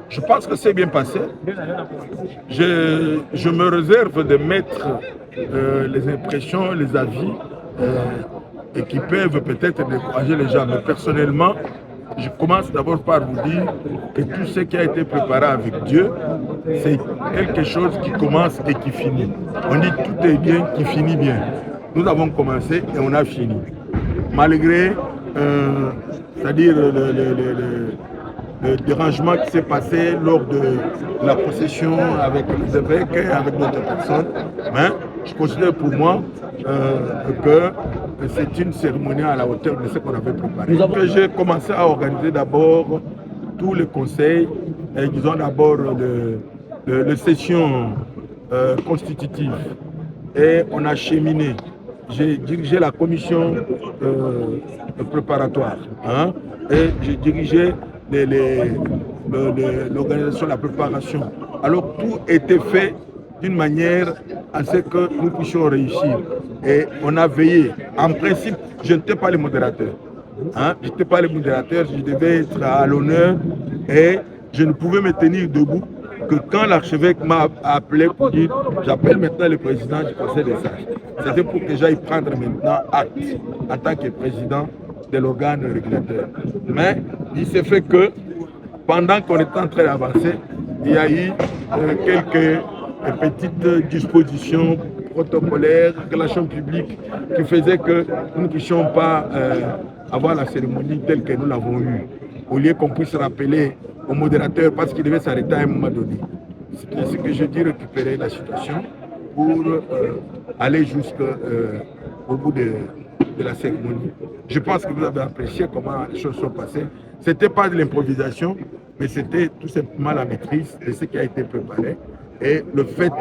Je pense que c'est bien passé. Je me réserve de mettre les impressions, les avis et qui peuvent peut-être décourager les gens. Mais personnellement, je commence d'abord par vous dire que tout ce qui a été préparé avec Dieu, c'est quelque chose qui commence et qui finit. On dit tout est bien qui finit bien. Nous avons commencé et on a fini. Malgré, c'est-à-dire le dérangement qui s'est passé lors de la procession avec les évêques et avec d'autres personnes, mais je considère pour moi que c'est une cérémonie à la hauteur de ce qu'on avait préparé. J'ai commencé à organiser d'abord tous les conseils, et disons d'abord les sessions constitutives, et on a cheminé. J'ai dirigé la commission préparatoire, hein, et j'ai dirigé l'organisation de la préparation. Alors tout était fait d'une manière à ce que nous puissions réussir. Et on a veillé. En principe, je n'étais pas le modérateur. Hein? Je n'étais pas le modérateur, je devais être à l'honneur et je ne pouvais me tenir debout que quand l'archevêque m'a appelé pour dire j'appelle maintenant le président du Conseil des sages. C'était pour que j'aille prendre maintenant acte en tant que président de l'organe régulateur. Mais il s'est fait que pendant qu'on était en train d'avancer, il y a eu quelques petites dispositions protocolaires, relations publiques qui faisaient que nous ne puissions pas avoir la cérémonie telle que nous l'avons eue. Au lieu qu'on puisse rappeler au modérateur parce qu'il devait s'arrêter à un moment donné. C'est ce que je dis, récupérer la situation pour aller jusqu'au bout de la cérémonie. Je pense que vous avez apprécié comment les choses sont passées. Ce n'était pas de l'improvisation, mais c'était tout simplement la maîtrise de ce qui a été préparé et le fait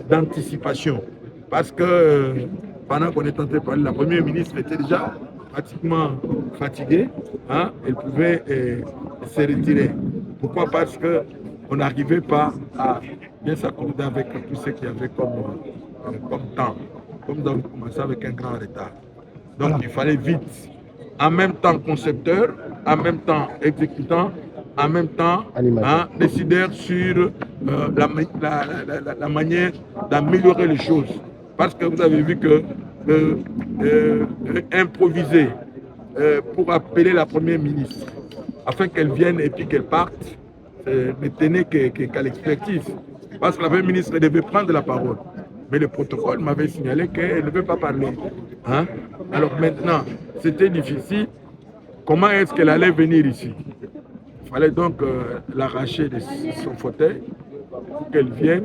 d'anticipation. Parce que pendant qu'on est en train de parler, la première ministre était déjà pratiquement fatiguée, hein, elle pouvait se retirer. Pourquoi? Parce qu'on n'arrivait pas à bien s'accorder avec tout ce qu'il y avait comme temps. Comme nous avons commencé avec un grand retard. Donc il fallait vite, en même temps concepteur, en même temps exécutant, en même temps décideur sur la manière d'améliorer les choses. Parce que vous avez vu que improviser pour appeler la première ministre afin qu'elle vienne et puis qu'elle parte, ne tenait qu'à l'expertise. Parce que la première ministre devait prendre la parole. Mais le protocole m'avait signalé qu'elle ne veut pas parler. Hein? Alors maintenant, c'était difficile. Comment est-ce qu'elle allait venir ici? Il fallait donc l'arracher de son fauteuil pour qu'elle vienne,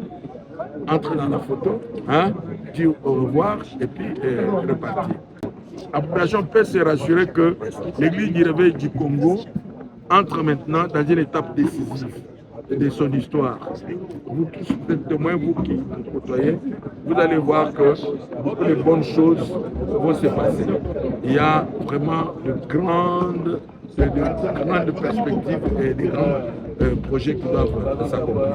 entre dans la photo, hein, dire au revoir et puis repartir. La population peut se rassurer que l'église du réveil du Congo entre maintenant dans une étape décisive de son histoire. Vous tous, vous êtes témoins, vous qui vous côtoyez, vous allez voir que beaucoup de bonnes choses vont se passer. Il y a vraiment de grandes perspectives et de grands projets qui doivent s'accomplir.